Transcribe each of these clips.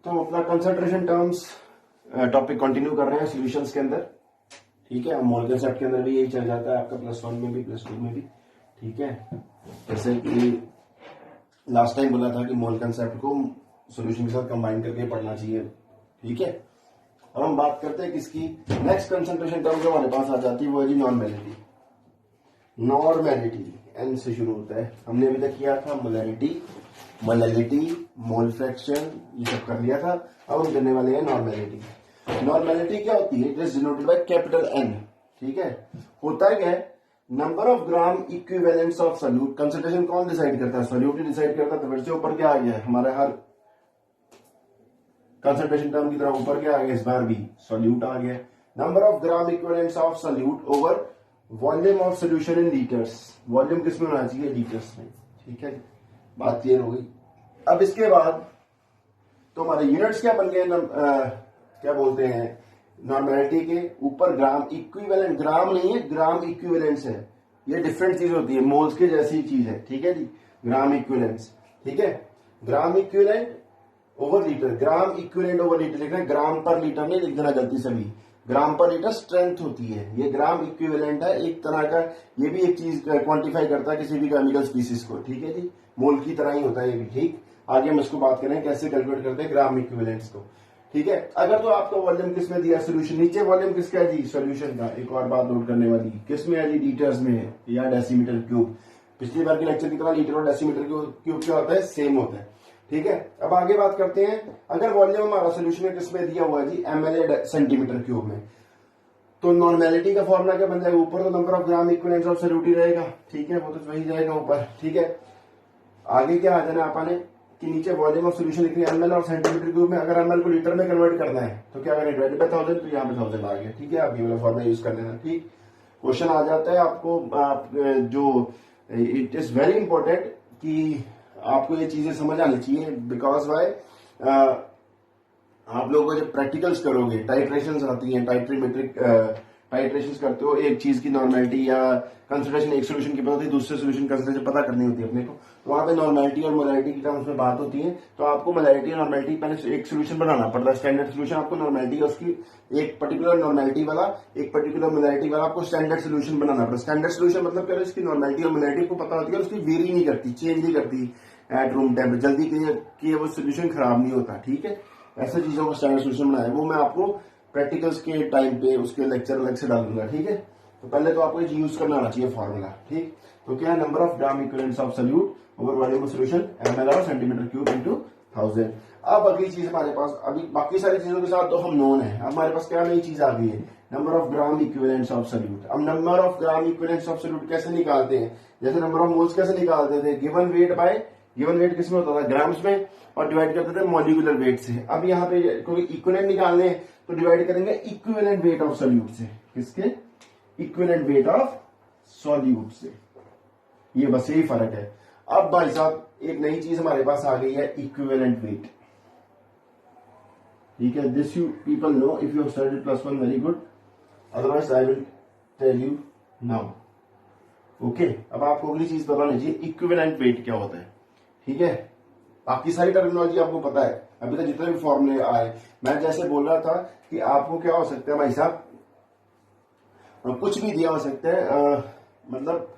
तो हम अपना कंसंट्रेशन टर्म्स टॉपिक कंटिन्यू कर रहे हैं सॉल्यूशंस के अंदर। ठीक है, मोल कंसेप्ट के अंदर भी यही चल जाता है आपका +1 में भी +2 में भी। ठीक है, जैसे कि लास्ट टाइम बोला था कि मोल कंसेप्ट को सॉल्यूशन के साथ कंबाइन करके पढ़ना चाहिए। ठीक है, अब हम बात करते हैं किसकी, नेक्स्ट कंसंट्रेशन टर्म जो हमारे पास आ जाती है वो है जी नॉर्मेलिटी। नॉर्मेलिटी एन से शुरू होता है, हमने अभी तक किया था मोलैरिटी, मोलैलिटी, मोल फ्रैक्शन, ये सब कर लिया था। अब हम करने वाले हैं नॉर्मेलिटी। नॉर्मेलिटी क्या होती है? It is denoted by capital N. ठीक है, होता क्या है, number of gram equivalents of solute. Concentration कौन डिसाइड करता है? सोल्यूट ही डिसाइड करता है। तो फिर से ऊपर क्या आ गया है हमारे हर कंसंट्रेशन टर्म की तरह ऊपर क्या आ गया, इस बार भी सोल्यूट आ गया। Number of gram equivalents of solute over volume of solution in litres. Volume किस में होना चाहिए? लीटर्स में। ठीक है, बात क्लियर हो गई। अब इसके बाद तो हमारे यूनिट्स क्या बन गए, क्या बोलते हैं, नॉर्मेलिटी के ऊपर ग्राम इक्विवेलेंट। ग्राम नहीं है, ग्राम इक्विवेलेंट्स है। ये डिफरेंट चीज होती है, मोल्स के जैसी चीज है। ठीक है जी, ग्राम इक्विवेलेंट्स। ठीक है, gram equivalent over litre. Gram equivalent over litre लिखना है, ग्राम पर लीटर नहीं लिख देना गलती से भी। ग्राम पर लीटर स्ट्रेंथ होती है, ये ग्राम इक्विवेलेंट है एक तरह का। ये भी एक चीज क्वांटिफाई करता है किसी भी केमिकल स्पीसीज को। ठीक है जी, मोल की तरह ही होता है ये भी। ठीक, आगे हम इसको बात करें कैसे कैलकुलेट करते हैं ग्राम इक्विवेलेंट्स को। ठीक है, अगर तो आपका वॉल्यूम किस में दिया, सोल्यूशन नीचे वॉल्यूम किसका है जी, सोल्यूशन का। एक और बात नोट करने वाली, किस में है जी, लीटर्स में है या डेसीमीटर क्यूब। पिछली बार के लेक्चर की तरह लीटर और डेसीमीटर क्यूब क्या होता है, सेम होता है। ठीक है, अब आगे बात करते हैं, अगर वॉल्यूम हमारा सोल्यूशन में किस में दिया हुआ है जी, ml सेंटीमीटर क्यूब में, तो नॉर्मेलिटी का फॉर्मूला क्या बन जाएगा, ऊपर तो number of gram equivalents of solute ही रहेगा। ठीक है, वो तो वही जाएगा ऊपर। ठीक है, आगे क्या आ जाना आपने कि नीचे वॉल्यूम ऑफ सोल्यूशन लिखनी है ml और सेंटीमीटर क्यूब में। अगर ml को लीटर में कन्वर्ट करना है तो क्या करें, डिवाइडेड बाय 1000, तो यहाँ पे 1000 आ गया। ठीक है, आप ये वाला फॉर्मूला यूज कर लेना। ठीक, क्वेश्चन आ जाता है आपको जो इट इज वेरी इंपॉर्टेंट कि आपको ये चीजें समझ आनी चाहिए, बिकॉज वाई आप लोगों को जब प्रैक्टिकल्स करोगे, टाइट्रेशंस आती हैं, टाइट्रीमेट्रिक टाइट्रेशंस करते हो, एक चीज की नॉर्मेलिटी या कंसंट्रेशन एक सोल्यूशन की पता होती है, दूसरे सोल्यूशन कंसंट्रेशन पता करनी होती है अपने को, तो वहां पे नॉर्मेलिटी और मोलैरिटी की टर्म्स में बात होती है। तो आपको मोलैरिटी और नॉर्मेलिटी पहले एक सोल्यूशन बनाना पड़ता है, स्टैंडर्ड सोल्यूशन। आपको नॉर्मेलिटी और उसकी एक पर्टिकुलर नॉर्मेलिटी वाला, एक पर्टिकुलर मोलैरिटी वाला आपको स्टैंडर्ड सोल्यूशन बनाना पड़ता है। स्टैंडर्ड सोल्यूशन मतलब क्या है, इसकी नॉर्मेलिटी और मोलैरिटी को पता होती है और उसकी वेरी नहीं करती, चेंज नहीं करती एट रूम टेम्परेचर, जल्दी कि वो सोल्यूशन खराब नहीं होता। ठीक है, ऐसे चीजों का स्टैंडर्ड सोल्यूशन बनाया, वो मैं आपको प्रैक्टिकल्स के टाइम पे उसके लेक्चर अलग से डालूंगा। ठीक है, तो पहले तो आपको यूज करना आना चाहिए फॉर्मूला। ठीक, तो क्या है, number of gram equivalents of solute over volume of solution ml और सेंटीमीटर क्यूब इनटू 1000। अब अगली चीज हमारे पास, अभी बाकी सारी चीजों के साथ तो हम नोन है, अब हमारे पास क्या नई चीज आ गई है, number of gram equivalents of solute. अब number of gram equivalents of solute कैसे निकालते हैं, जैसे नंबर ऑफ मोल्स कैसे निकालते थे, given weight by, given weight किसमें होता था, ग्राम्स में, और डिवाइड करते थे मॉलिक्यूलर वेट से। अब यहाँ पे कोई इक्विवेलेंट निकालने हैं तो डिवाइड करेंगे इक्विवेलेंट वेट ऑफ सोल्यूट से। किसके? इक्विवेलेंट वेट ऑफ सोल्यूट से। ये बस यही फर्क है। अब भाई साहब एक नई चीज हमारे पास आ गई है, इक्विवेलेंट वेट। ठीक है, this you people know if you studied +1 very good, otherwise I will tell you now. Okay, अब आपको अगली चीज पता होनी चाहिए, इक्विवेलेंट वेट क्या होता है। ठीक है, बाकी सारी टर्मिनोलॉजी आपको पता है, अभी तक जितने भी फॉर्मूले आए, मैं जैसे बोल रहा था कि आपको क्या हो सकता है भाई साहब, कुछ भी दिया हो सकता है, मतलब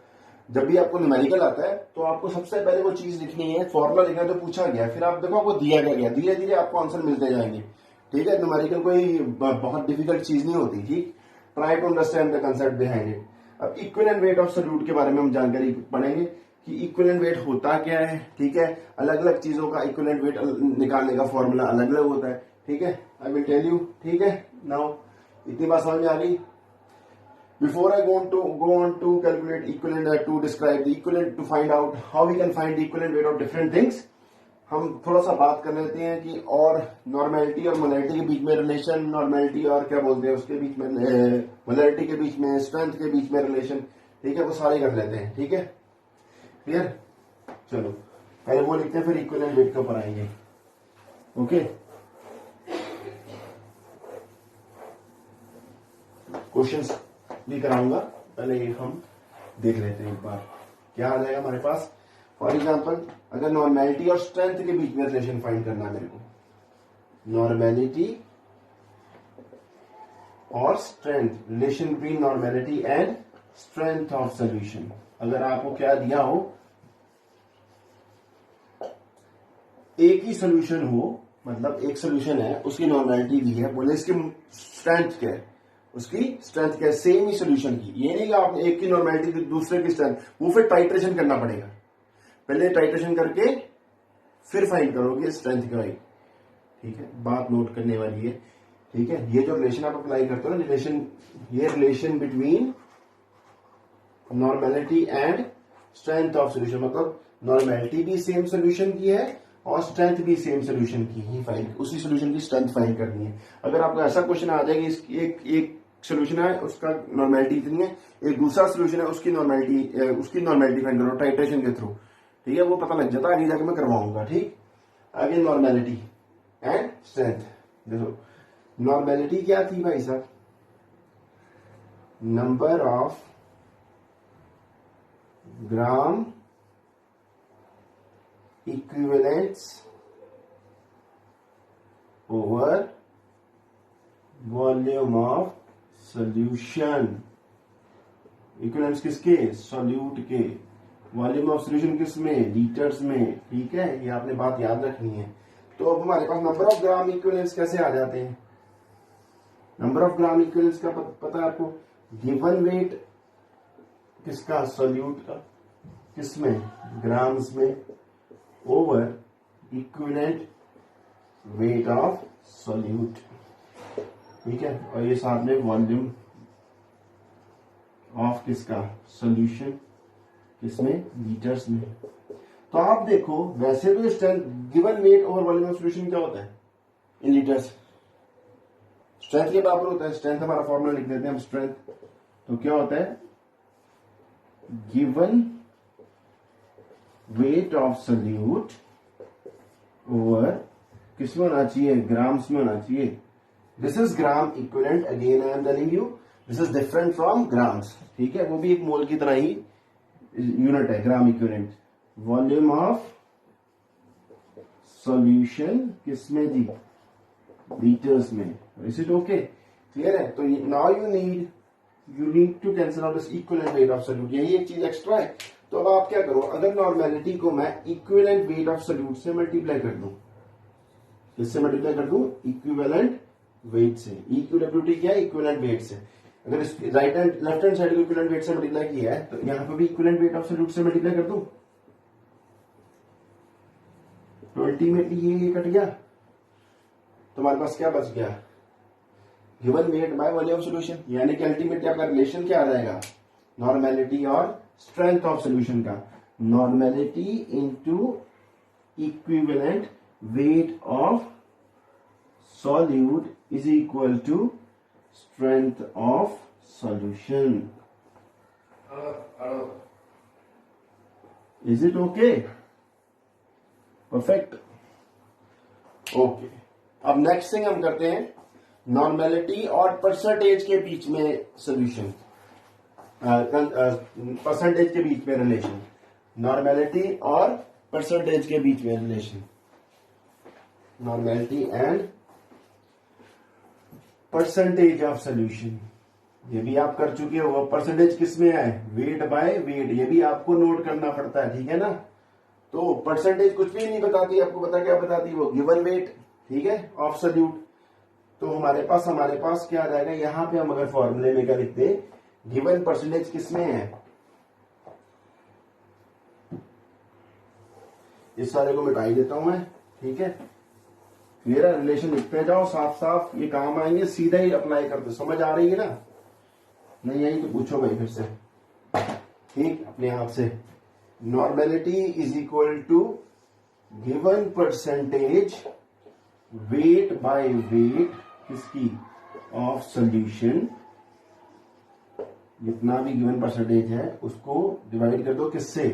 जब भी आपको न्यूमेरिकल आता है तो आपको सबसे पहले वो चीज लिखनी है, फॉर्मूला लिखना है जो पूछा गया, फिर आप देखो आपको दिया क्या गया, धीरे धीरे आपको आंसर मिलते जाएंगे। ठीक है, न्यूमेरिकल कोई बहुत डिफिकल्ट चीज नहीं होती। ठीक, try to understand the concept behind it. अब इक्विवेलेंट वेट ऑफ सोल्यूट के बारे में हम जानकारी पढ़ेंगे कि इक्विवेलेंट वेट होता क्या है। ठीक है, अलग अलग चीजों का इक्विवेलेंट वेट निकालने का फॉर्मूला अलग अलग होता है। ठीक है, आई विल टेल यू। ठीक है, नाउ इतनी बात समझ में आ गई। Before I go on to calculate equivalent, to describe the equivalent, to find out how we can find the equivalent weight of different things, हम थोड़ा सा बात कर लेते हैं कि और नॉर्मेलिटी और मोलैरिटी के बीच में रिलेशन, नॉर्मेलिटी और क्या बोलते हैं उसके बीच में, मोलैरिटी के बीच में, स्ट्रेंथ के बीच में रिलेशन। ठीक है, वो सारे कर लेते हैं। ठीक है, क्लियर? चलो पहले वो लिखते हैं, फिर इक्विवेलेंट वेट के ऊपर आएंगे। ओके, क्वेश्चंस भी कराऊंगा, पहले ये हम देख लेते हैं एक बार क्या आ जाएगा हमारे पास। फॉर एग्जाम्पल, अगर नॉर्मेलिटी और स्ट्रेंथ के बीच में रिलेशन फाइंड करना है मेरे को, नॉर्मेलिटी और strength, relation between normality and strength of solution. अगर आपको क्या दिया हो, एक ही सोल्यूशन हो, मतलब एक सोल्यूशन है उसकी नॉर्मेलिटी भी है, बोले इसकी स्ट्रेंथ क्या है, उसकी स्ट्रेंथ क्या है, सेम ही सोल्यूशन की। ये नहीं कि आपने एक की नॉर्मेलिटी दूसरे की स्ट्रेंथ, वो फिर टाइट्रेशन करना पड़ेगा, पहले टाइट्रेशन करके फिर फाइंड करोगे स्ट्रेंथ क्या है। ठीक है, बात नोट करने वाली है। ठीक है, ये जो रिलेशन आप अप्लाई करते हो ना, रिलेशन, ये relation between normality and strength of solution, मतलब नॉर्मेलिटी भी सेम सोल्यूशन की है और स्ट्रेंथ भी सेम सोल्यूशन की ही फाइंड, उसी सोल्यूशन की स्ट्रेंथ फाइंड करनी है। अगर आपको ऐसा क्वेश्चन आ जाएगा, इसकी एक सोल्यूशन है उसका नॉर्मेलिटी इतनी है, एक दूसरा सोल्यूशन है उसकी नॉर्मेलिटी फाइंड करो टाइट्रेशन के थ्रू। ठीक है, वो पता लग जाता है, आगे जाके मैं करवाऊंगा। ठीक, आगे नॉर्मेलिटी एंड स्ट्रेंथ। देखो नॉर्मेलिटी क्या थी भाई साहब, number of gram equivalents over volume of solution. Equivalents किसके, सॉल्यूट के। वॉल्यूम ऑफ सॉल्यूशन किसमें, लीटर्स में। ठीक है, ये आपने बात याद रखनी है। तो अब हमारे पास नंबर ऑफ ग्राम इक्विवेलेंट्स कैसे आ जाते हैं, नंबर ऑफ ग्राम इक्विवेलेंट्स का पता है आपको, गिवन वेट किसका, सॉल्यूट का, किसमें, ग्राम्स में, over equivalent weight of solute. ठीक है, और ये साथ में वॉल्यूम ऑफ किसका, सॉल्यूशन, किसमें, लीटर्स में। तो आप देखो वैसे तो strength, given weight over volume of solution क्या होता है इन लीटर्स, स्ट्रेंथ के बराबर होता है। स्ट्रेंथ हमारा फॉर्मूला लिख देते हैं हम, स्ट्रेंथ तो क्या होता है, given weight of solute over किसमें होना चाहिए, ग्राम्स में होना चाहिए। This is gram equivalent, again I am telling you this is different from grams. ठीक है, वो भी एक मोल की तरह ही यूनिट है gram equivalent. Volume of solution किसमें जी, लीटर्स में। इज इट ओके, क्लियर है। तो now you need to cancel out this equivalent weight of solute, यही एक चीज एक्स्ट्रा है। तो अब आप क्या करो, अगर नॉर्मेलिटी को मैं इक्विवेलेंट वेट ऑफ सोल्यूट से मल्टीप्लाई कर दूं, किससे मल्टीप्लाई कर दूं, इक्विवेलेंट वेट से। इक्विवेलेंटी क्या है, इक्विवेलेंट वेट से। अगर right hand left hand side को इक्विवेलेंट वेट से मल्टीप्लाई किया है, तो यहां पर भी इक्विवेलेंट वेट ऑफ सोल्यूट से मल्टीप्लाई कर दूं, तो अल्टीमेटली ये कट गया, तुम्हारे पास क्या बच गया, given weight by volume of solution. यानी कि अल्टीमेटली आपका रिलेशन क्या आ जाएगा, नॉर्मेलिटी और स्ट्रेंथ ऑफ सॉल्यूशन का, normality into equivalent weight of solute is equal to strength of solution. Is it okay, perfect, okay. अब नेक्स्ट थिंग हम करते हैं, नॉर्मेलिटी और परसेंटेज के बीच में सोल्यूशन, परसेंटेज के बीच में रिलेशन, नॉर्मेलिटी और परसेंटेज के बीच में relation, normality and percentage of solution. ये भी आप कर चुके हो। परसेंटेज किसमें है, वेट बाय वेट, ये भी आपको नोट करना पड़ता है। ठीक है ना, तो परसेंटेज कुछ भी नहीं बताती, आपको पता क्या बताती है, वो गिवन वेट, ठीक है, ऑफ सोल्यूट। तो हमारे पास क्या आ जाएगा, यहां पे हम अगर फॉर्मूले में क्या लिखते, गिवन परसेंटेज किसमें है, इस सारे को मिटाई देता हूं मैं। ठीक है, मेरा रिलेशन लिखते जाओ साफ साफ, ये काम आएंगे, सीधा ही अप्लाई कर दो। समझ आ रही है ना, नहीं आई तो पूछो भाई फिर से, ठीक, अपने आप से। Normality is equal to given percentage weight by weight किसकी, ऑफ सोल्यूशन। जितना भी गिवन परसेंटेज है उसको डिवाइड कर दो किससे,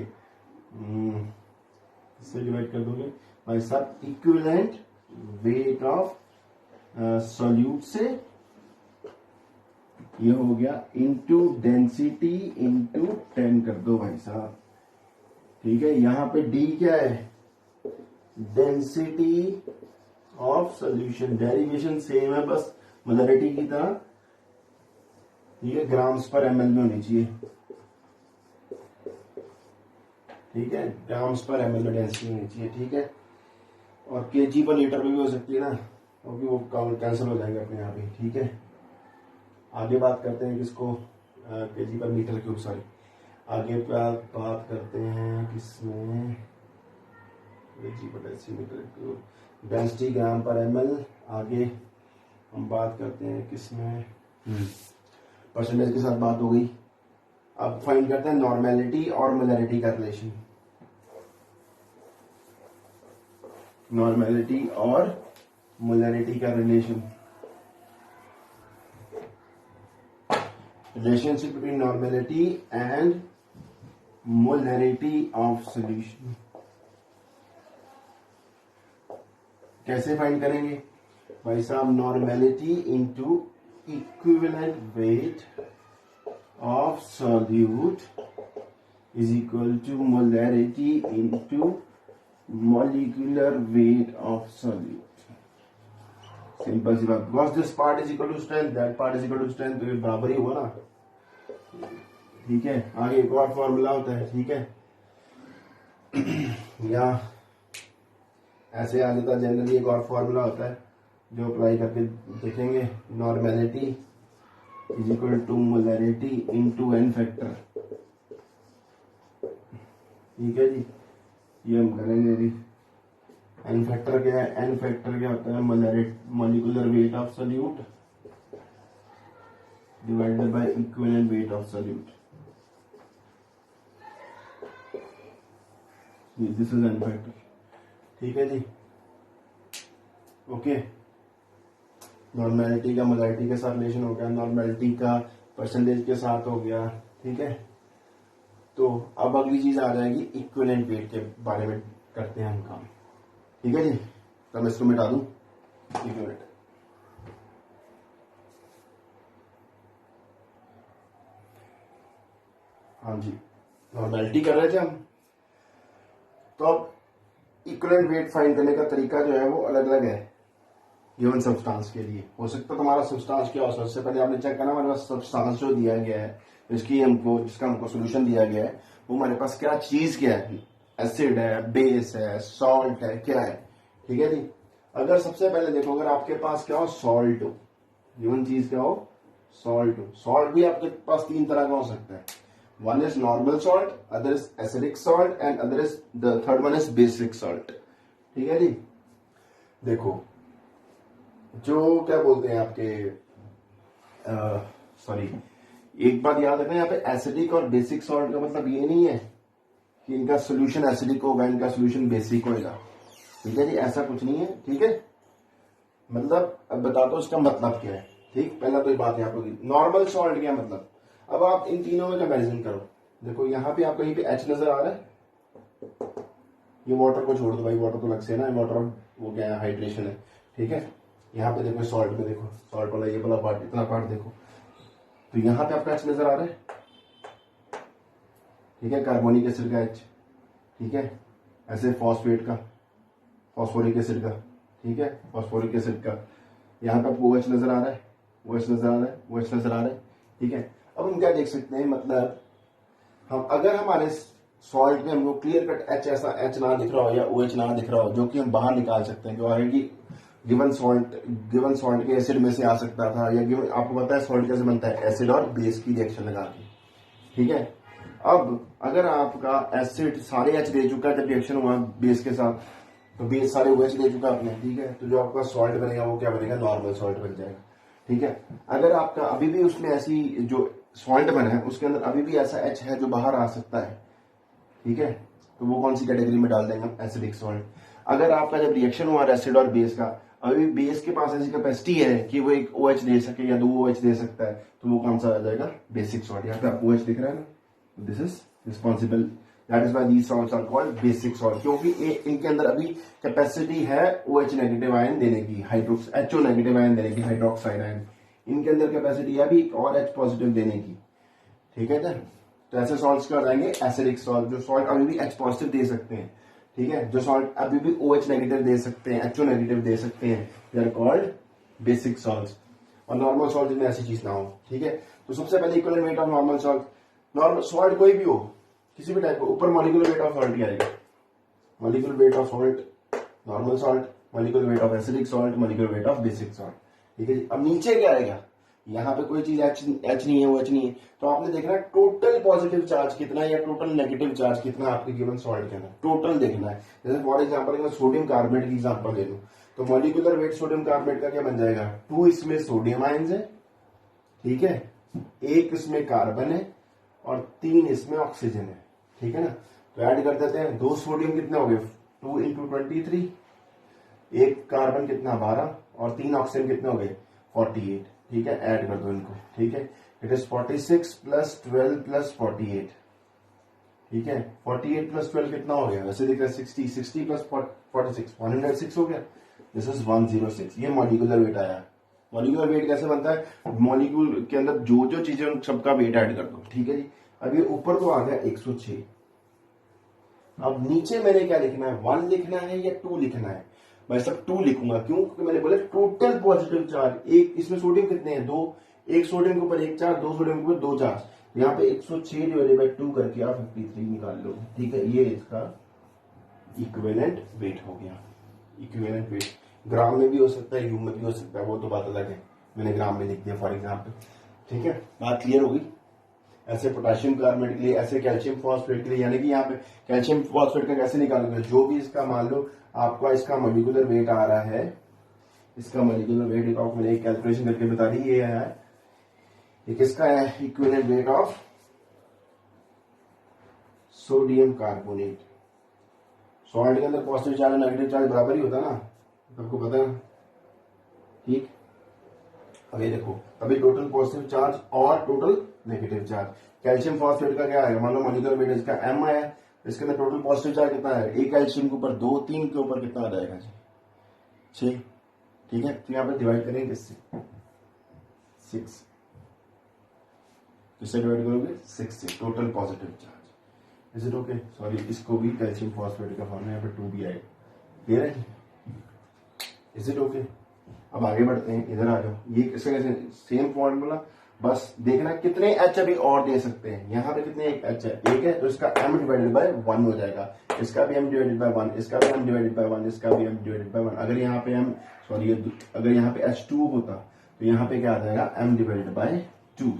किससे डिवाइड कर दोगे भाई साहब, इक्विवेलेंट वेट ऑफ सोल्यूट से, ये हो गया, इनटू डेंसिटी इनटू 10 कर दो भाई साहब। ठीक है, यहां पे डी क्या है, density of solution, derivation same है बस मोलरिटी की तरह, ठीक है, ग्राम्स पर एमएल में होनी चाहिए, ठीक है, ग्राम्स पर एमएल में डेंसिटी होनी चाहिए, ठीक है। और केजी पर लीटर में भी हो सकती है ना, क्योंकि वो कैंसिल हो जाएंगे अपने आप ही, ठीक है। आगे बात करते हैं किसको, केजी पर मीटर क्यूब, सॉरी, आगे बात करते हैं किसमें, केजी पर डेसीमीटर क्यूब, डेंसिटी ग्राम पर एमएल। आगे हम बात करते हैं किसमें, परसेंटेज के साथ बात हो गई। अब फाइंड करते हैं नॉर्मेलिटी और मोलरिटी का रिलेशन, नॉर्मेलिटी और मोलरिटी का relation, relationship between normality and molarity of solution। कैसे फाइंड करेंगे भाई साहब, normality into equivalent weight of solute is equal to molarity into molecular weight of solute. Simple सी बात, because this part is equal to strength, that part is equal to strength, तो ये बराबर ही हुआ ना, ठीक है। आगे एक और फॉर्मूला होता है, ठीक है, या ऐसे आ जाता है जनरली, एक और फॉर्मूला होता है जो अप्लाई करके देखेंगे, normality is equal to molarity into N factor, ठीक है जी, ये हम करेंगे अभी। एन फैक्टर क्या है, एन फैक्टर क्या होता है, molecular weight of solute divided by equivalent weight of solute, this is N factor, ठीक है जी, ओके। नॉर्मेलिटी का मोलरिटी के साथ रिलेशन हो गया, नॉर्मेलिटी का परसेंटेज के साथ हो गया, ठीक है। तो अब अगली चीज आ जाएगी इक्विवेलेंट वेट के बारे में करते हैं हम काम, ठीक है जी। तो मैं इसको मिटा दूं, एक मिनट, हाँ जी, नॉर्मेलिटी कर रहे थे हम। तो अब इक्विवेलेंट वेट फाइंड करने का तरीका जो है वो अलग अलग है गिवन सब्सटेंस के लिए। हो सकता है तुम्हारा सब्सटेंस क्या हो, सबसे पहले आपने चेक करना हमारे पास सब्सटेंस जो दिया गया है, जिसका हमको सोल्यूशन दिया गया है, वो हमारे पास क्या चीज क्या है, एसिड है, बेस है, सॉल्ट है, क्या है, ठीक है जी। अगर सबसे पहले देखो, अगर आपके पास क्या हो, सॉल्ट हो, गिवन चीज क्या हो, सॉल्ट हो। सॉल्ट भी आपके पास तीन तरह का हो सकता है, one is normal salt, other is acidic salt and other is the third one is basic salt, ठीक है जी। देखो जो क्या बोलते हैं आपके, सॉरी, एक बात याद रखना, यहाँ पे एसिडिक और बेसिक सॉल्ट का मतलब ये नहीं है कि इनका सोल्यूशन एसिडिक होगा, इनका सोल्यूशन बेसिक होगा, ठीक है जी, ऐसा कुछ नहीं है, ठीक है। मतलब अब बता दो इसका मतलब क्या है, ठीक। पहला तो ये बात यहाँ पर, नॉर्मल सॉल्ट क्या मतलब, अब आप इन तीनों में कंपैरिजन करो। देखो यहाँ पे आपको, यहीं पे एच नजर आ रहा है, ये वाटर को छोड़ दो भाई, वाटर तो अलग से है ना, वाटर वो क्या है, हाइड्रेशन है, ठीक है। यहाँ पे देखो सॉल्ट में, देखो सॉल्ट वाला ये वाला पार्ट, इतना पार्ट देखो, तो यहाँ पे आपका एच नजर आ रहा है, ठीक है, कार्बोनिक एसिड का एच, ठीक है, ऐसे फॉस्फेट का, फॉस्फोरिक एसिड का, ठीक है, फॉस्फोरिक एसिड का, यहाँ पे आपको OH नजर आ रहा है, OH नजर आ रहा है, OH नजर आ रहा है, ठीक है। अब हम क्या देख सकते हैं, मतलब हम अगर हमारे सॉल्ट में हमको क्लियर कट एच, ऐसा एच ना दिख रहा हो या OH ना दिख रहा हो, जो कि हम बाहर निकाल सकते हैं, जो है कि गिवन सॉल्ट के एसिड में से आ सकता था, या गिवन, आपको पता है सॉल्ट कैसे बनता है, एसिड और बेस की रिएक्शन लगा के, ठीक है। अब अगर आपका एसिड सारे एच दे चुका है जब रिएक्शन हुआ बेस के साथ, तो बेस सारे OH दे चुका आपने, ठीक है, तो जो आपका सॉल्ट बनेगा वो क्या बनेगा, नॉर्मल सॉल्ट बन जाएगा, ठीक है। अगर आपका अभी भी उसमें ऐसी जो सॉल्ट बना है उसके अंदर अभी भी ऐसा एच है जो बाहर आ सकता है, ठीक है, तो वो कौन सी कैटेगरी में डाल देंगे हम, एसिडिक सॉल्ट। अगर आपका जब रिएक्शन हुआ एसिड और बेस का, अभी बेस के पास ऐसी कैपेसिटी है कि वो एक OH दे सके या 2 OH दे सकता है, तो वो कौन सा आ जाएगा, बेसिक सॉल्ट। यहाँ पे आपको OH दिख रहा है ना, this is responsible, that is why these salts are called basic salt, क्योंकि इनके अंदर अभी कैपेसिटी है OH नेगेटिव आयन देने की, HO नेगेटिव आयन देने की, हाइड्रोक्साइड आयन, इनके अंदर कैपेसिटी है अभी और H पॉजिटिव देने की, ठीक है ना। तो ऐसे सॉल्ट्स क्या हो जाएंगे, एसिडिक सॉल्ट, जो सॉल्ट अभी भी H पॉजिटिव दे सकते हैं, ठीक है। जो सॉल्ट अभी भी OH नेगेटिव दे सकते हैं, HO नेगेटिव दे सकते हैं, they are called basic salts. और नॉर्मल सॉल्ट जिनमें ऐसी चीज ना हो, ठीक है। तो सबसे पहले equivalent weight of normal salt, normal salt कोई भी हो, किसी भी टाइप का, ऊपर मॉलिक्यूलर वेट ऑफ सॉल्ट ही आएगा। Molecular weight of salt normal salt, molecular weight of acidic salt, molecular weight of basic salt, ठीक है जी। अब नीचे क्या आएगा, यहाँ पे कोई चीज H नहीं है, OH नहीं है, तो आपने देखना है टोटल पॉजिटिव चार्ज कितना है या टोटल नेगेटिव चार्ज कितना आपके गिवन सॉल्ट के अंदर, टोटल देखना है। जैसे फॉर एग्जांपल मैं सोडियम कार्बोनेट की एग्जांपल ले लूं, तो मॉलिक्यूलर वेट सोडियम कार्बोनेट का क्या बन जाएगा, 2 इसमें सोडियम आयंस है, ठीक है, 1 इसमें कार्बन है और 3 इसमें ऑक्सीजन है, ठीक है ना। तो ऐड कर देते हैं, 2 सोडियम कितने हो गए, 2 × 23, 1 कार्बन कितना 12 और 3 ऑक्सीजन कितने हो गए 48, ठीक है। ऐड कर दो इनको, ठीक है। इट इज 46 + 12 + 48, ठीक है। 48 + 12 कितना हो गया, वैसे देख रहे हैं 60, 60 + 46 106 हो गया। दिस इज 106, ये मॉलिक्यूलर वेट आया। मॉलिक्यूलर वेट कैसे बनता है, मॉलिक्यूल के अंदर जो जो चीजें उन सबका वेट ऐड कर दो, ठीक है जी। अब ये ऊपर तो आ गया 106, अब नीचे मैंने क्या लिखना है, 1 लिखना है या 2 लिखना है, मैं सब 2 लिखूंगा, क्यों, क्योंकि मैंने बोला टोटल पॉजिटिव चार्ज, एक इसमें सोडियम कितने हैं 2, एक सोडियम के ऊपर 1 चार्ज, 2 सोडियम के ऊपर 2 चार्ज, यहाँ पे 106 / 2 करके आप 53 निकाल लो, ठीक है। ये इसका इक्विवेलेंट वेट हो गया। इक्विवेलेंट वेट ग्राम में भी हो सकता है, यू में भी हो सकता है, वो तो बात अलग है, मैंने ग्राम में लिख दिया फॉर एग्जाम्पल, ठीक है। बात क्लियर होगी। ऐसे पोटेशियम कार्बोनेट के लिए, ऐसे कैल्शियम फॉस्फेट के लिए, यानी कि यहाँ पे कैल्शियम फॉस्फेट का कैसे निकालोगे, जो भी इसका मान लो आपका इसका मॉलिक्यूलर वेट आ रहा है, इसका मॉलिक्यूलर वेट ऑफ, मैंने एक कैलकुलेशन करके बता दी, ये है एक इसका है equivalent weight of sodium carbonate. Salt के अंदर पॉजिटिव चार्ज और नेगेटिव चार्ज बराबर ही होता है ना, आपको पता है, ठीक। अब ये देखो, अभी टोटल पॉजिटिव चार्ज और total negative charge, calcium phosphate का क्या है, मान लो मॉलिक्यूलर वेट इसका M आया, इसके अंदर टोटल पॉजिटिव चार्ज कितना है, एक कैल्शियम के ऊपर 2, 3 के ऊपर कितना आ जाएगा जी 6, ठीक है। तो यहाँ पे डिवाइड करेंगे किससे, 6, किससे डिवाइड करोगे, 6 से, total positive charge. Is it okay, sorry इसको भी कैल्शियम फॉस्फेट का फॉर्म यहाँ पे 2 भी आएगा, क्लियर है, इज इट ओके। अब आगे बढ़ते हैं, इधर आ जाओ, ये किसका कैसे सेम फॉर्मूला, बस देखना कितने H अभी और दे सकते हैं, यहाँ पे कितने H है, एक है, तो इसका M / 1 हो जाएगा, इसका भी M / 1, इसका भी M / 1, इसका भी M / 1। अगर यहाँ पे अगर यहाँ पे H2 होता तो यहाँ पे क्या आ जाएगा M / 2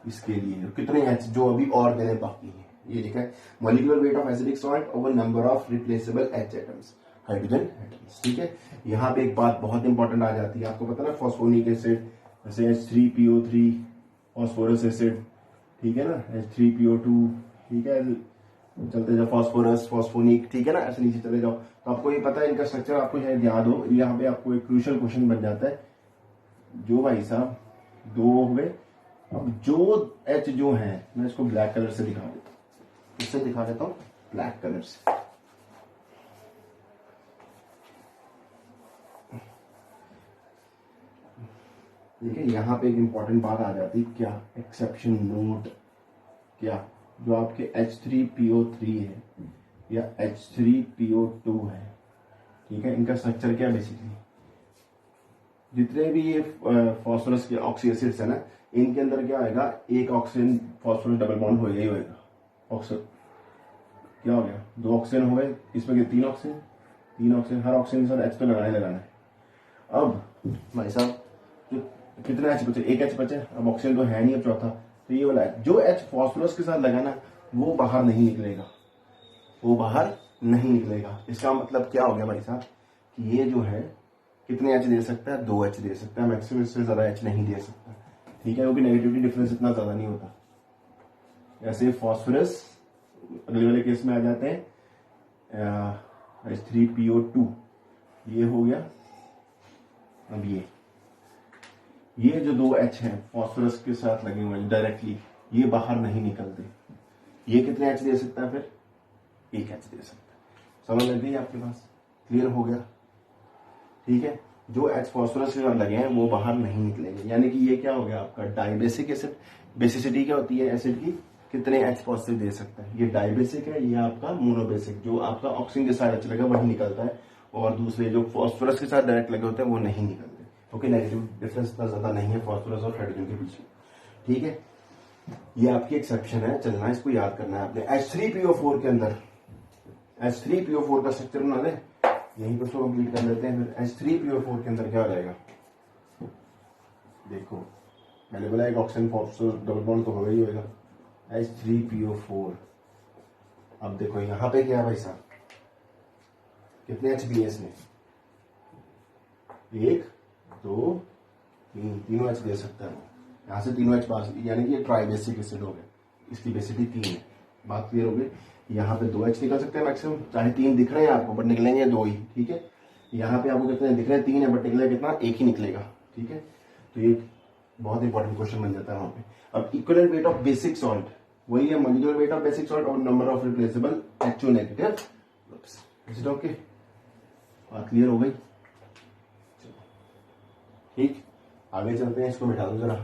इसके लिए, कितने H जो अभी और देने बाकी है, ये लिखा है molecular weight of acidic salt over number of replaceable H atoms, hydrogen atoms, ठीक है। यहाँ पे एक बात बहुत इंपॉर्टेंट आ जाती है, आपको पता ना फॉस्फोनिक एसिड, जैसे H3PO3 फॉस्फोरस एसिड, ठीक है ना, H3PO2, ठीक है, चलते जाओ फॉस्फोरस, फॉस्फोनिक, ठीक है ना, ऐसे नीचे चले जाओ। तो आपको ये पता है इनका स्ट्रक्चर, आपको शायद याद हो, यहाँ पे आपको एक क्रूशियल क्वेश्चन बन जाता है, जो भाई साहब 2 हो गए, अब जो H जो है, मैं इसको ब्लैक कलर से दिखा देता हूँ, इससे दिखा देता हूँ ब्लैक कलर से, देखिए यहाँ पे एक इंपॉर्टेंट बात आ जाती है, क्या एक्सेप्शन नोट, क्या जो आपके H3PO3 है या H3PO2 है, ठीक है, इनका स्ट्रक्चर क्या बेसिकली, जितने भी ये फॉस्फोरस के ऑक्सी एसिड्स है ना, इनके अंदर क्या आएगा, एक ऑक्सीजन फॉस्फोरस डबल बॉन्ड हो ही होएगा, ऑक्सीजन क्या हो गया, 2 ऑक्सीजन हो गए, इसमें 3 ऑक्सीजन, 3 ऑक्सीजन, हर ऑक्सीजन के साथ H तो लगाना है। अब भाई साहब कितने H बचे, एक H बचे, अब ऑक्सीजन तो है नहीं अब चौथा, तो ये वाला है जो H फॉस्फोरस के साथ लगा ना, वो बाहर नहीं निकलेगा, वो बाहर नहीं निकलेगा। इसका मतलब क्या हो गया भाई साहब, कि ये जो है कितने H दे सकता है, 2 H दे सकता है, मैक्सिमम इससे ज्यादा H नहीं दे सकता, ठीक है, क्योंकि नेगेटिविटी डिफरेंस इतना ज्यादा नहीं होता। ऐसे फॉस्फोरस अगले वाले केस में आ जाते हैं H3PO2, ये हो गया। अब ये जो 2 H हैं फॉस्फोरस के साथ लगे हुए हैं डायरेक्टली, ये बाहर नहीं निकलते, ये कितने H दे सकता है, फिर 1 H दे सकता है। समझ लग गई आपके पास, क्लियर हो गया, ठीक है। जो H फॉस्फोरस के साथ लगे हैं वो बाहर नहीं निकलेंगे, यानी कि ये क्या हो गया आपका डाइबेसिक एसिड। बेसिसिटी क्या होती है एसिड की, कितने H पॉजिटिव दे सकता है। ये डाइबेसिक है, ये आपका मोनोबेसिक, जो आपका ऑक्सीजन के साथ चलेगा वही निकलता है, और दूसरे जो फॉस्फोरस के साथ डायरेक्ट लगे होते हैं वो नहीं निकलते, क्योंकि नेगेटिव डिफरेंस इतना ज्यादा नहीं है फॉस्फोरस और हाइड्रोजन के बीच में। ठीक है, ये आपकी एक्सेप्शन है, चलना इसको याद करना है आपने। H3PO4 के अंदर H3PO4 का स्ट्रक्चर बना दे, यहीं पर उसको कंप्लीट कर लेते हैं। फिर H3PO4 के अंदर क्या हो जाएगा, देखो मैंने बोला एक ऑक्सीजन फॉस्फोरस डबल बॉन्ड तो होगा ही होगा, H3PO4। अब देखो यहां पे क्या है भाई साहब, कितने H दिए इसने, 1 2 3, तीनों H दे सकता है। यहाँ से तीनों H पास, यानी कि ये ट्राइबेसिक एसिड हो गया, इसकी बेसिटी 3 है। बात क्लियर हो गई। यहाँ पे 2 H निकल सकते हैं मैक्सिमम, चाहे 3 दिख रहे हैं आपको बट निकलेंगे 2 ही। ठीक है, यहाँ पे आपको कितने दिख रहे हैं, 3 है बट निकलेगा कितना, 1 ही निकलेगा। ठीक है, तो ये बहुत इंपॉर्टेंट क्वेश्चन बन जाता है वहां पे। अब equivalent weight of basic salt वही है, molecular weight of basic salt और number of replaceable HO negative groups. Is it okay, बात क्लियर हो गई। ठीक, आगे चलते हैं, इसको मिटा दो जरा।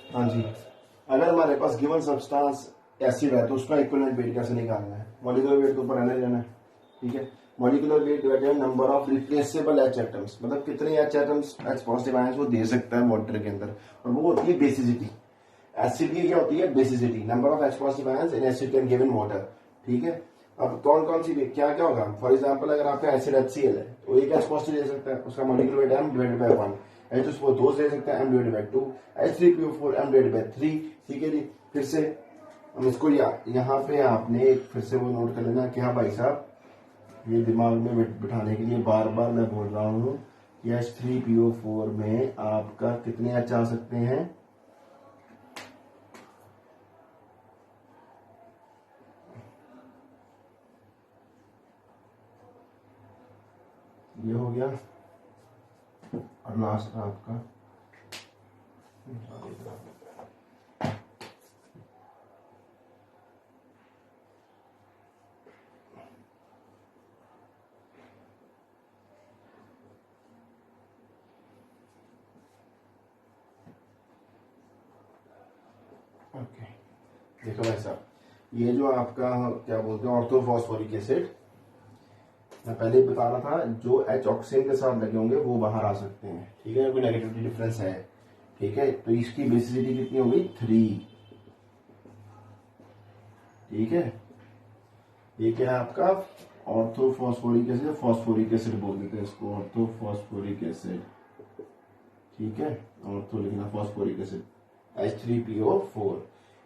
हाँ जी, अगर हमारे पास गिवन सब्सटेंस एसिड है तो उसका इक्विवेलेंट वेट कैसे निकालना है। मॉलिक्यूलर वेट तो ऊपर रहने देना है। ठीक है, molecular weight divided by number of replaceable H atoms, मतलब कितने H atoms H positive ions वो दे सकता है वाटर के अंदर, और वो होती है बेसिसिटी। एसिड की क्या होती है, basicity, number of H positive ions in acid can given water. ठीक है, अब कौन कौन सी क्या क्या होगा, फॉर एग्जांपल अगर आपका एसिड HCl है तो एक H पॉजिटिव दे सकता है, उसका molecular weight M divided by 1। H2SO2 दे सकता है M divided by 2, H3PO4 M divided by 3। ठीक है जी, फिर से हम इसको यहाँ पे आपने फिर से वो नोट कर लेना कि हाँ भाई साहब, ये दिमाग में बिठाने के लिए बार बार मैं बोल रहा हूँ कि H3PO4 में आपका कितने H आ सकते हैं, ये हो गया, और लास्ट आपका ओके। देखो भाई साहब, ये जो आपका क्या बोलते हैं ऑर्थोफॉस्फोरिक एसिड, मैं पहले ही बता रहा था, जो H ऑक्सीजन के साथ लगे होंगे वो बाहर आ सकते हैं। ठीक है, कोई नेगेटिविटी डिफरेंस है। ठीक है, तो इसकी बेसिसिटी कितनी होगी, 3। ठीक है, ये क्या है आपका ऑर्थोफॉस्फोरिक एसिड, फॉस्फोरिक एसिड बोल देते हैं इसको, ऑर्थोफॉस्फोरिक एसिड। ठीक है, ऑर्थो लिखना, फॉस्फोरिक एसिड H3PO4।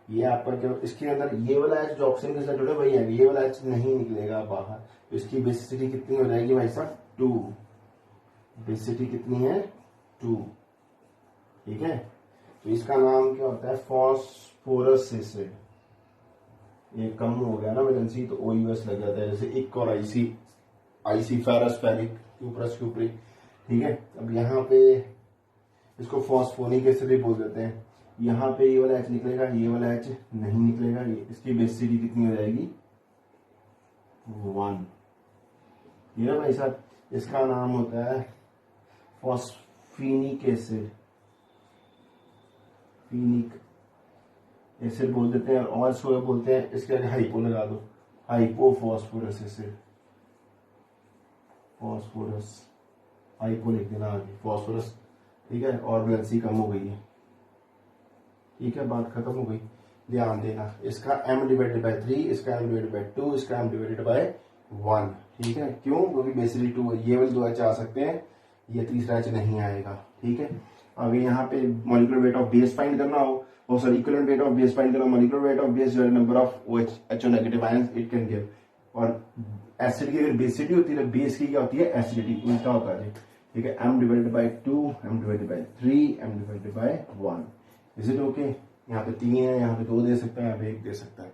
ये आपका क्या, इसके अंदर ये वाला H जो ऑक्सीजन के साथ जुड़ा वही है, ये वाला H नहीं निकलेगा बाहर। तो इसकी बेसिसिटी कितनी हो जाएगी भाई साहब, 2। बेसिसिटी कितनी है, 2। ठीक है, तो इसका नाम क्या होता है, फॉस्फोरस एसिड। ये कम हो गया ना वैलेंसी तो OUS लग जाता है, जैसे इक और IC ferrous ferric cuprous cupric. ठीक है, अब यहाँ पे इसको फॉस्फोनिक एसिड भी बोल देते हैं। यहाँ पे ये वाला H निकलेगा, ये वाला H नहीं निकलेगा। इसकी बेसिसिटी कितनी हो जाएगी, 1। ये ना भाई साहब, इसका नाम होता है फॉस्फीनिक एसिड, फीनिक एसिड बोल देते हैं, और इसको बोलते हैं, इसके आगे हाइपो लगा दो, हाइपोफॉस्फोरस एसिड, फॉस्फोरस, हाइपो लिख देना आगे, फॉस्फोरस। ठीक है, और वैलेंसी कम हो गई है। ठीक है, बात खत्म हो गई। ध्यान देना, इसका M डिवाइडेड बाय 3, इसका M डिवाइडेड बाय 2, इसका M डिवाइडेड बाय 1। ठीक है, क्यों, क्योंकि बेसिकली 2 ये वाले 2 H आ सकते हैं, ये तीसरा H नहीं आएगा। ठीक है, अभी यहाँ पे molecular weight of base find करना हो, sorry equivalent weight of base find करना, molecular weight of base number of HO negative ions it can give. और एसिड की अगर बेसिसिटी होती है, बेस की क्या होती है, एसिडिटी, उल्टा होता है। ठीक है, M divided by 2, M divided by 3, M divided by 1। Is it okay, यहाँ पे 3 है, यहाँ पे 2 दे सकता है, यहाँ पे 1 दे सकता है।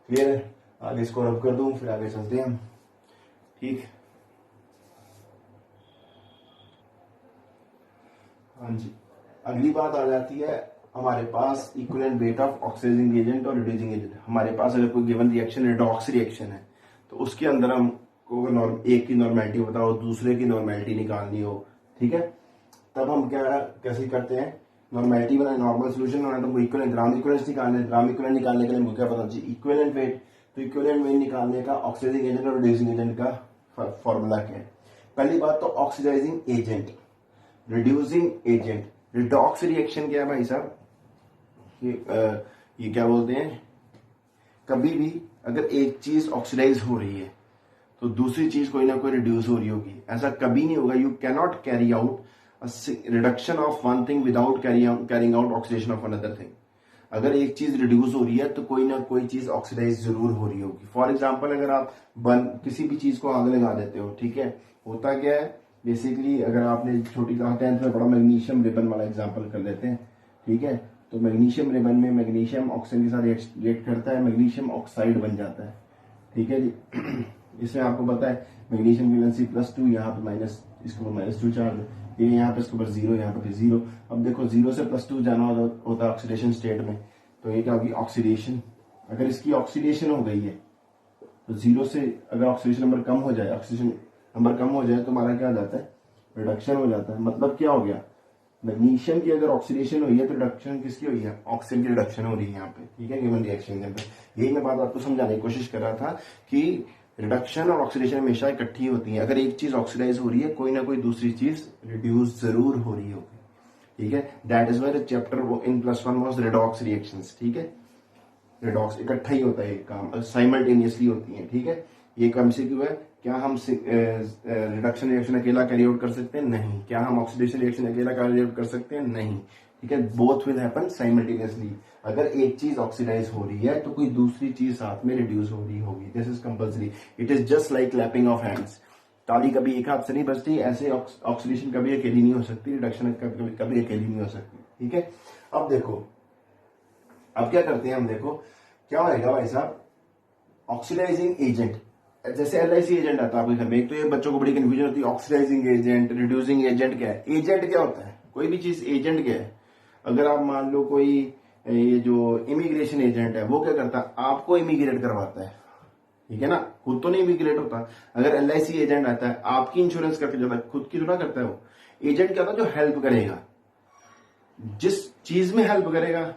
क्लियर है, आगे इसको रब कर दूं, फिर आगे चलते हैं हम। ठीक, हाँ जी, अगली बात आ जाती है हमारे पास equivalent weight of oxidising agent और रिड्यूसिंग एजेंट। हमारे पास अगर कोई गिवन रिएक्शन रिडॉक्स रिएक्शन है तो उसके अंदर हमको एक की नॉर्मेलिटी बताओ, दूसरे की नॉर्मेलिटी निकालनी हो। ठीक है, तब हम क्या कैसे करते हैं, नॉर्मेलिटी बनाए, नॉर्मल सोल्यूशन बनाए, तो इक्विवेलेंट ग्राम इक्विवेलेंस निकालने, ग्राम इक्विवेलेंट निकालने के लिए मुझे क्या पता चाहिए, इक्विवेलेंट वेट। तो इक्विवेलेंट वेट निकालने का ऑक्सीडाइजिंग एजेंट और रिड्यूसिंग एजेंट का फॉर्मूला क्या है। पहली बात तो oxidising agent, reducing agent, redox reaction क्या है भाई साहब, ये क्या बोलते हैं, कभी भी अगर एक चीज ऑक्सीडाइज हो रही है तो दूसरी चीज कोई ना कोई रिड्यूस हो रही होगी, ऐसा कभी नहीं होगा। You cannot carry out reduction of one thing without carrying out oxidation of another thing. अगर एक चीज रिड्यूस हो रही है तो कोई ना कोई चीज ऑक्सीडाइज जरूर हो रही होगी। फॉर एग्जाम्पल अगर आप किसी भी चीज को आग लगा देते हो, ठीक है, होता क्या है बेसिकली, अगर आपने छोटी क्लास 10th में पढ़ा, मैग्नीशियम रिबन वाला एग्जाम्पल कर लेते हैं, ठीक है, तो मैग्नीशियम रिबन में मैग्नीशियम ऑक्सीजन के साथ रिएक्ट करता है, मैग्नीशियम ऑक्साइड बन जाता है, ठीक है जी। इसमें आपको पता है मैग्नीशियम की वैलेंसी +2, यहाँ पे माइनस, इसके ऊपर -2 चार्ज, ये यहाँ पे इसके ऊपर 0, यहाँ पे 0। अब देखो 0 से +2 जाना होता है ऑक्सीडेशन स्टेट में, तो ये क्या होगी, ऑक्सीडेशन। अगर इसकी ऑक्सीडेशन हो गई है तो 0 से अगर ऑक्सीडेशन नंबर कम हो जाए, ऑक्सीडेशन नंबर कम हो जाए तो हमारा क्या हो जाता है, रिडक्शन हो जाता है। मतलब क्या हो गया, मैग्नीशियम की अगर ऑक्सीडेशन हुई है तो रिडक्शन किसकी हुई है, ऑक्सीजन की रिडक्शन हो रही है यहाँ पे, ठीक है, गिवन रिएक्शन के अंदर। यही मैं बात आपको समझाने की कोशिश कर रहा था कि रिडक्शन और ऑक्सीडेशन हमेशा इकट्ठी होती है। अगर एक चीज ऑक्सीडाइज हो रही है, कोई ना कोई दूसरी चीज रिड्यूस जरूर हो रही होगी, ठीक है। That is why the chapter in +1 was redox reactions, ठीक है। रिडॉक्स इकट्ठा ही होता है, काम साइमल्टेनियसली होती है, ठीक है। ये कम से क्यों है, क्या हम रिडक्शन रिएक्शन अकेला कैरी आउट कर सकते हैं, नहीं। क्या हम ऑक्सीडेशन रिएक्शन अकेला कैरी आउट कर सकते हैं, नहीं, ठीक है। Both will happen simultaneously. अगर एक चीज ऑक्सीडाइज हो रही है तो कोई दूसरी चीज साथ में रिड्यूस हो रही होगी, this is compulsory. It is just like clapping of hands, ताली कभी एक हाथ से नहीं बजती, ऐसे ऑक्सीडेशन कभी अकेली नहीं हो सकती, रिडक्शन कभी अकेली नहीं हो सकती, ठीक है। अब देखो, अब क्या करते हैं हम, देखो क्या होगा भाई साहब, ऑक्सीडाइजिंग एजेंट, जैसे LIC एजेंट आता है आपके घर में, एक तो ये बच्चों को बड़ी कंफ्यूजन होती है, ऑक्सीडाइजिंग एजेंट, रिड्यूसिंग एजेंट क्या है। एजेंट क्या होता है, कोई भी चीज एजेंट क्या है। अगर आप मान लो कोई ये जो इमिग्रेशन एजेंट है, वो क्या करता है, आपको इमिग्रेट करवाता है, ठीक है ना, खुद तो नहीं इमिग्रेट होता। अगर LIC एजेंट आता है, आपकी इंश्योरेंस करके जाता है, खुद की थोड़ा करता है वो। एजेंट क्या होता है, जो हेल्प करेगा, जिस चीज में हेल्प करेगा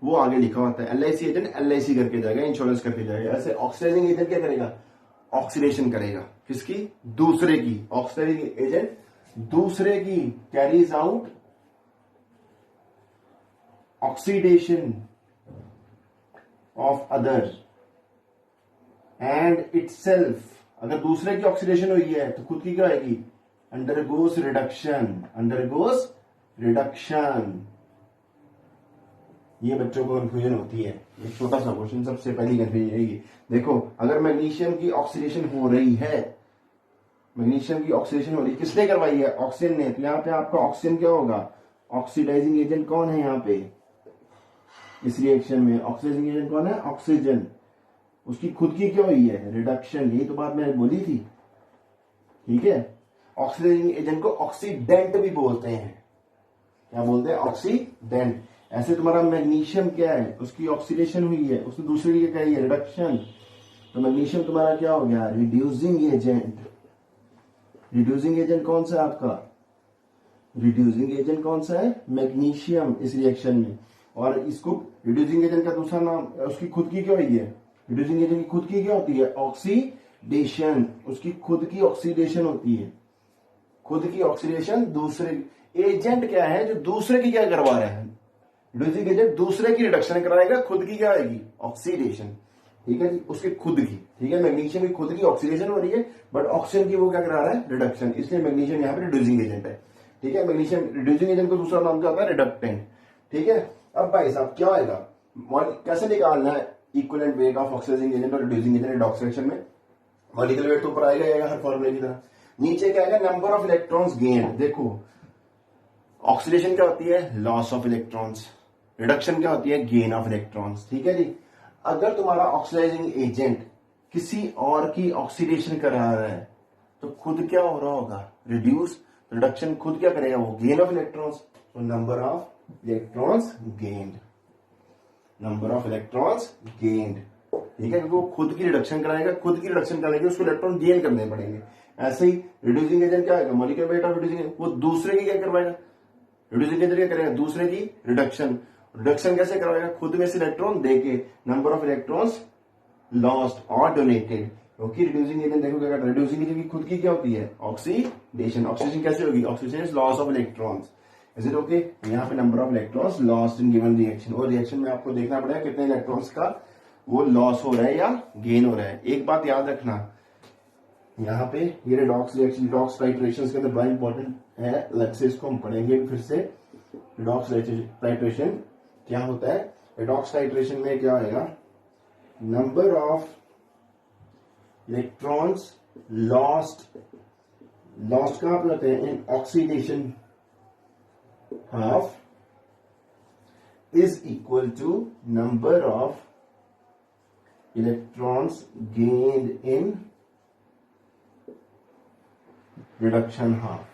वो आगे लिखा होता है। LIC एजेंट LIC करके जाएगा, इंश्योरेंस करके जाएगा। ऐसे ऑक्सीडाइजिंग एजेंट क्या करेगा, ऑक्सीडेशन करेगा, किसकी, दूसरे की। ऑक्सीडाइजिंग एजेंट दूसरे की, carries out oxidation of other and itself. अगर दूसरे की ऑक्सीडेशन हुई है तो खुद की क्या आएगी, अंडरगोस रिडक्शन, अंडरगोस रिडक्शन। ये बच्चों को कंफ्यूजन होती है, एक छोटा सा क्वेश्चन, सबसे पहली कंफ्यूजन यही है। देखो अगर मैग्नीशियम की ऑक्सीडेशन हो रही है, मैग्नीशियम की ऑक्सीडेशन हो रही है, किसने करवाई है, ऑक्सीजन ने, तो यहाँ पे आपका ऑक्सीजन क्या होगा, ऑक्सीडाइजिंग एजेंट कौन है यहाँ पे इस रिएक्शन में, ऑक्सीडाइजिंग एजेंट कौन है, ऑक्सीजन। उसकी खुद की क्या हुई है, रिडक्शन, यही तो बात मैंने बोली थी, ठीक है। ऑक्सीडाइजिंग एजेंट को ऑक्सीडेंट भी बोलते हैं, क्या बोलते हैं, ऑक्सीडेंट। ऐसे तुम्हारा मैग्नीशियम क्या है, उसकी ऑक्सीडेशन हुई है, उसने दूसरे की क्या है, रिडक्शन, तो मैग्नीशियम तुम्हारा क्या हो गया, रिड्यूसिंग एजेंट। रिड्यूसिंग एजेंट कौन सा है आपका, रिड्यूसिंग एजेंट कौन सा है, मैग्नीशियम इस रिएक्शन में। और इसको रिड्यूसिंग एजेंट का दूसरा नाम, उसकी खुद की क्या हुई है, रिड्यूसिंग एजेंट की खुद की क्या होती है, ऑक्सीडेशन, उसकी खुद की ऑक्सीडेशन होती है, खुद की ऑक्सीडेशन। दूसरे एजेंट क्या है, जो दूसरे की क्या करवा रहा है, रिड्यूसिंग एजेंट दूसरे की रिडक्शन कराएगा, खुद की क्या आएगी, ऑक्सीडेशन, ठीक है जी, उसके खुद की, ठीक है। मैग्नीशियम की खुद की ऑक्सीडेशन हो रही है, बट ऑक्सीजन की वो क्या करा रहा है, रिडक्शन, इसलिए मैग्नीशियम यहाँ पे रिड्यूसिंग एजेंट है, ठीक है। मैग्नीशियम रिड्यूसिंग एजेंट को दूसरा नाम क्या होता है, रिडक्टेंट, ठीक है। अब भाई साहब क्या आएगा, कैसे निकालना है equivalent weight of oxidising agent और रिड्यूसिंग एजेंट रिडॉक्स रिएक्शन में। मॉलिक्यूलर वेट तो ऊपर आएगा हर फॉर्मूले की तरह, नीचे क्या आएगा, नंबर ऑफ इलेक्ट्रॉन्स गेन। देखो ऑक्सीडेशन क्या होती है, लॉस ऑफ इलेक्ट्रॉन्स, रिडक्शन क्या होती है, गेन ऑफ इलेक्ट्रॉन्स, ठीक है जी। अगर तुम्हारा ऑक्सीडाइजिंग एजेंट किसी और की ऑक्सीडेशन करा रहा है तो खुद क्या हो रहा होगा, रिड्यूस, रिडक्शन खुद क्या करेगा, वो गेन ऑफ इलेक्ट्रॉन्स, तो number of electrons gained, number of electrons gained, ठीक है, क्योंकि वो खुद की रिडक्शन कराएगा, खुद की रिडक्शन कराएगा, उसको इलेक्ट्रॉन गेन करने पड़ेंगे। ऐसे ही रिड्यूसिंग एजेंट क्या आएगा, मॉलिक्यूलर वेट ऑफ रिड्यूसिंग, वो दूसरे की क्या करवाएगा, रिड्यूसिंग एजेंट क्या करेगा, दूसरे की रिडक्शन। रिडक्शन कैसे करवाएगा, खुद में से इलेक्ट्रॉन देके, नंबर ऑफ इलेक्ट्रॉन्स लॉस्ट और डोनेटेड। क्योंकि रिड्यूसिंग एजेंट देखो क्या करता है, रिड्यूसिंग एजेंट की खुद की क्या होती है, ऑक्सीडेशन। ऑक्सीडेशन कैसे होगी, oxidation is loss of electrons. Is it okay, यहाँ पे number of electrons lost in given reaction, और रिएक्शन में आपको देखना पड़ेगा कितने इलेक्ट्रॉन्स का वो लॉस हो रहा है या गेन हो रहा है। एक बात याद रखना, यहाँ पे ये रिडॉक्स रिएक्शन, रिडॉक्स टाइट्रेशन के अंदर बड़ा इंपॉर्टेंट है, अलग से इसको हम पढ़ेंगे फिर से। रिडॉक्स टाइट्रेशन क्या होता है, रिडॉक्स टाइट्रेशन में क्या आएगा, number of electrons lost, lost कहां पे होते हैं, in oxidation half is equal to number of electrons gained in reduction half।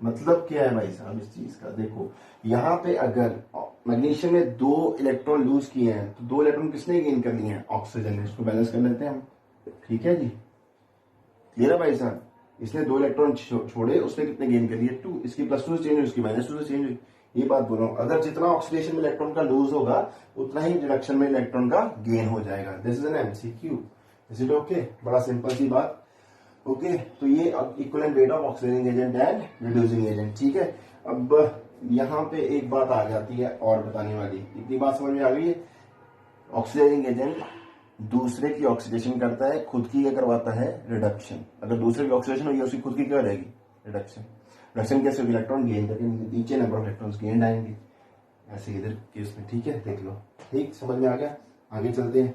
मतलब क्या है भाई साहब इस चीज का, देखो यहां पे अगर मैग्नीशियम में 2 इलेक्ट्रॉन लूज किए हैं तो 2 इलेक्ट्रॉन किसने गेन कर लिए हैं, ऑक्सीजन ने। इसको बैलेंस कर लेते हैं हम, ठीक है जी, क्लियर है भाई साहब। इसने 2 इलेक्ट्रॉन छोड़े, उसने कितने गेन कर लिए, 2। इसकी +2 से चेंज हुई, इसकी -2 से चेंज हुई। ये बात बोल रहा हूं, अगर जितना ऑक्सीडेशन में इलेक्ट्रॉन का लूज होगा उतना ही रिडक्शन में इलेक्ट्रॉन का गेन हो जाएगा। This is an MCQ, is it okay, बड़ा सिंपल सी बात। ओके तो ये equivalent weight of oxidising agent and reducing agent, ठीक है। अब यहां पे एक बात आ जाती है और बताने वाली, इतनी बात समझ में आ गई है। ऑक्सीडाइजिंग एजेंट दूसरे की ऑक्सीडेशन करता है, खुद की क्या करवाता है, रिडक्शन। अगर दूसरे की ऑक्सीडेशन होगी उसकी खुद की क्या रहेगी, रिडक्शन। रिडक्शन कैसे होगी, इलेक्ट्रॉन गेन करके नीचे नंबर ऑफ इलेक्ट्रॉन्स गेन आएंगे, ऐसे इधर केस में, ठीक है, देख लो, ठीक समझ में आ गया। आगे चलते हैं,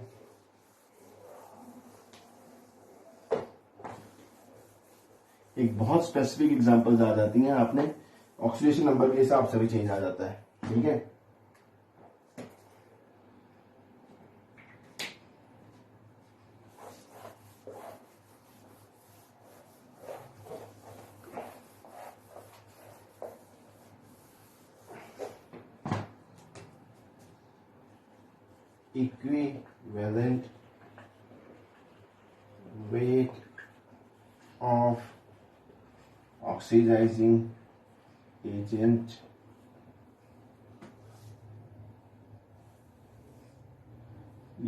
एक बहुत स्पेसिफिक एग्जांपल्स आ जाती हैं, आपने ऑक्सीडेशन नंबर के हिसाब से भी चेंज आ जाता है, ठीक है। Equivalent weight of oxidizing agent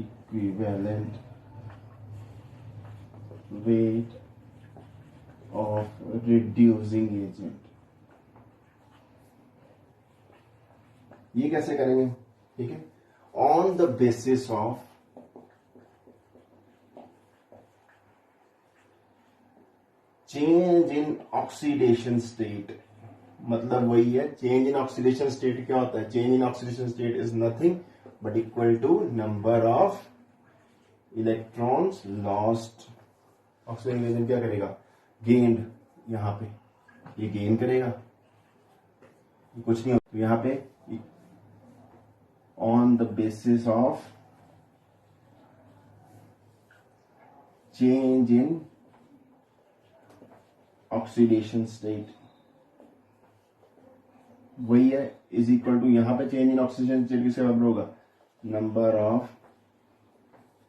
equivalent weight of reducing agent। ये कैसे करेंगे, ठीक है, on the basis of change in oxidation state। मतलब वही है, चेंज इन ऑक्सीडेशन स्टेट क्या होता है, change in oxidation state is nothing but equal to number of electrons lost. Oxidation agent क्या करेगा, गेन्ड, यहां पे ये गेन करेगा, ये कुछ नहीं होता, तो यहां पे on the basis of change in oxidation state, वही है, इज इक्वल टू यहां पे चेंज इन ऑक्सीडेशन स्टेट किसके बराबर होगा, नंबर ऑफ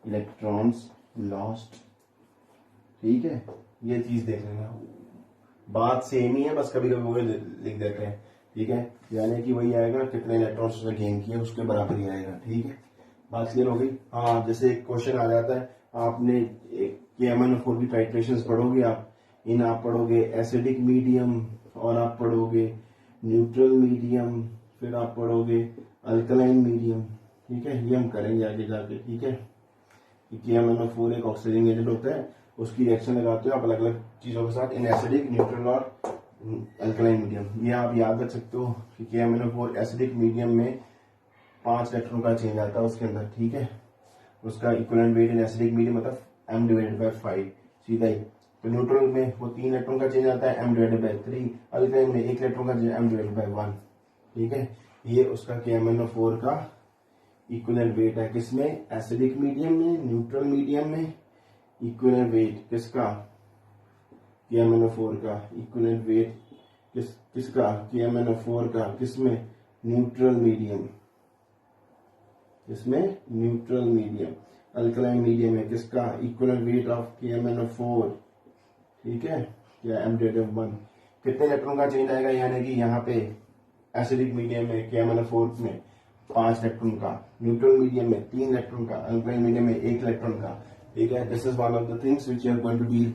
इलेक्ट्रॉन्स लॉस्ट, ठीक है। ये चीज देख लेना, बात सेम ही है, बस कभी कभी वो लिख देते हैं, ठीक है, यानी कि वही आएगा कितने इलेक्ट्रॉन्स उसने गेन किया उसके बराबर ही आएगा, ठीक है। बात क्लियर हो गई। हाँ, जैसे एक क्वेश्चन आ जाता है, आपने KMnO4 की टाइट्रेशंस पढ़ोगे आप, इन आप पढ़ोगे एसिडिक मीडियम, और आप पढ़ोगे न्यूट्रल मीडियम, फिर आप पढ़ोगे अल्कलाइन मीडियम, ठीक है, ये हम करेंगे आगे जाके, ठीक है। KMnO4 एक ऑक्सीजन एजेंट होता है, उसकी रिएक्शन लगाते हो आप अलग अलग चीजों के साथ, इन एसिडिक, न्यूट्रल और अल्कलाइन मीडियम। ये आप याद रख सकते हो कि KMnO4 एसिडिक मीडियम में 5 इलेक्ट्रॉन का चेंज आता है उसके अंदर, ठीक है। उसका equivalent weight in acidic medium मतलब m/5, सीधा ही। तो न्यूट्रल में वो 3 इलेक्ट्रॉन का चेंज आता है m/3, अल्कलाइन में 1 इलेक्ट्रॉन का चेंज m/1, ठीक है। ये उसका KMnO4 का इक्विवेलेंट वेट है, किसमें, एसिडिक मीडियम में, न्यूट्रल मीडियम में। इक्विवेलेंट वेट किसका, KMnO4 का इक्विवेलेंट वेट किसका, KMnO4 का किसमें, न्यूट्रल मीडियम, किसमें, न्यूट्रल मीडियम। अल्कलाइन मीडियम है किसका, इक्विवेलेंट वेट ऑफ KMnO4, ठीक है, या m/1। कितने इलेक्ट्रॉन का चेंज आएगा, यानी कि यहाँ पे एसिडिक मीडियम में KMnO4 में 5 इलेक्ट्रॉन का, न्यूट्रल मीडियम में 3 इलेक्ट्रॉन का, अल्कलाइन मीडियम में 1 इलेक्ट्रॉन का। ठीक है, this is one of the things which you are going to deal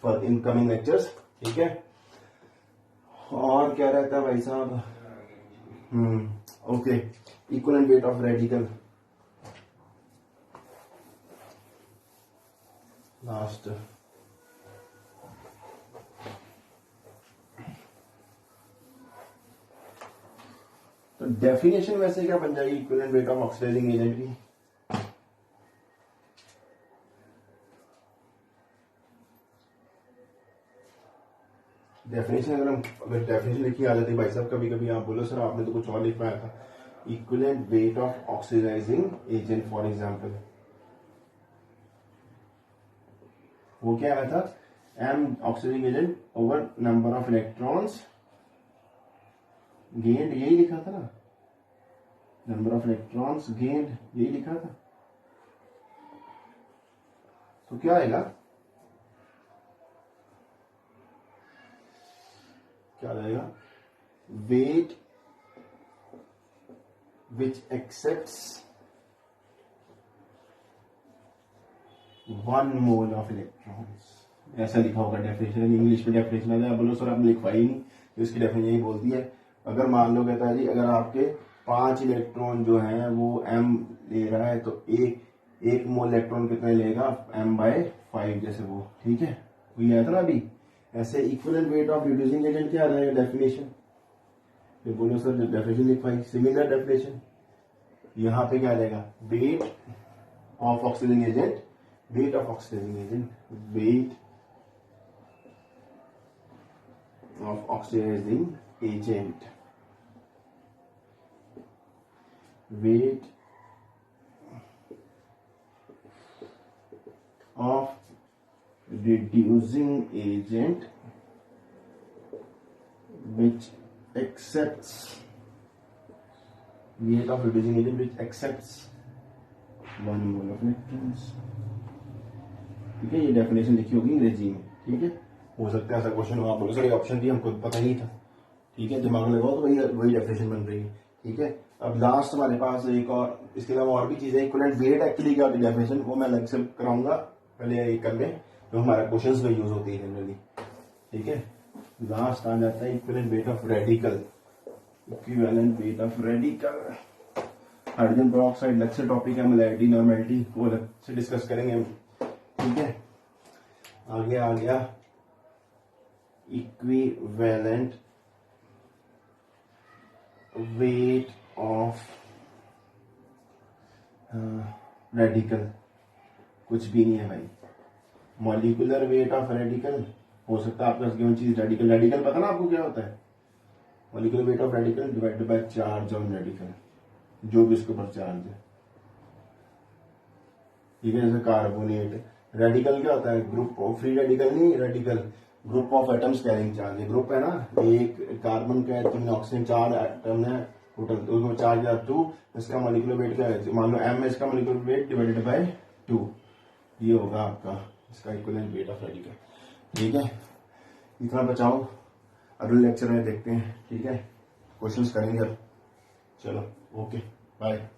for in coming lectures. ठीक है, और क्या रहता है भाई साहब, okay, equal weight of radical, last तो डेफिनेशन वैसे क्या बन जाएगी equivalent weight of oxidising agent की। डेफिनेशन अगर डेफिनेशन लिखी आ जाती भाई साहब, कभी कभी आप बोलो सर आपने तो कुछ और लिख पाया था, equivalent weight of oxidising agent for example, वो क्या आया था, M oxidising agent over number of electrons gained, यही लिखा था ना, नंबर ऑफ इलेक्ट्रॉन्स गेन्ड, यही लिखा था। तो क्या आएगा, क्या आएगा, weight which accepts 1 mole of electrons, ऐसा लिखा होगा डेफिनेशन। इंग्लिश में डेफिनेशन आ जाए, बोलो सर आपने लिखवाई नहीं, तो इसकी डेफिनेशन यही बोलती है, अगर मान लो कहता है जी अगर आपके 5 इलेक्ट्रॉन जो हैं वो m ले रहा है, तो एक मोल इलेक्ट्रॉन कितने लेगा, m/5 जैसे वो। ठीक है, वही आया था ना अभी। ऐसे equivalent weight of reducing agent क्या आ जाएगा डेफिनेशन, ये बोलो सर डेफिनेशन लिखवाई, सिमिलर डेफिनेशन। यहाँ पे क्या आ जाएगा, weight of oxidising agent, weight of oxidising agent, weight of oxidising agent, weight of reducing agent which accepts, weight of reducing agent which accepts 1 mole of electrons। ठीक है, ये definition लिखी होगी अंग्रेजी में। ठीक है, हो सकता है ऐसा क्वेश्चन हो, आप बोलो सर ऑप्शन भी हमको पता ही नहीं था। ठीक है, दिमाग में लगाओ तो वही डेफिनेशन बन रही है। ठीक है, अब लास्ट हमारे पास एक और, इसके अलावा और भी चीजें, इक्विवेलेंट वेट एक्चुअली क्या होती है डेफिनेशन, वो मैं अलग से कराऊंगा, पहले ये कर लें जो हमारा क्वेश्चंस में यूज होती है जनरली। ठीक है, लास्ट आ जाता है equivalent weight of radical, equivalent weight of radical, hydrogen peroxide अलग से टॉपिक है, मोलैरिटी नॉर्मेलिटी वो अलग से डिस्कस करेंगे। ठीक है, आगे आ गया इक्विवेलेंट वेट ऑफ रेडिकल, कुछ भी नहीं है भाई, मॉलिक्यूलर वेट ऑफ रेडिकल हो सकता है आपके पास गिवन चीज रेडिकल। रेडिकल पता ना आपको क्या होता है, molecular weight of radical divided by charge on radical, जो भी उसके ऊपर चार्ज है। ठीक है, जैसे कार्बोनेट, रेडिकल क्या होता है, ग्रुप ऑफ, फ्री रेडिकल नहीं, radical group of atoms carrying charge है, ग्रुप है ना, एक कार्बन का 3 ऑक्सीजन 4 एटम है टोटल, तो उसमें चार्ज है 2, इसका मॉलिक्यूलर वेट क्या है, मान लो m है, इसका मॉलिक्यूलर वेट डिवाइडेड बाय 2, ये होगा आपका इसका इक्विवेलेंट वेट ऑफ रेडिकल। ठीक है, इतना बचाओ, अगले लेक्चर में देखते हैं। ठीक है, क्वेश्चंस करेंगे अब, चलो ओके बाय।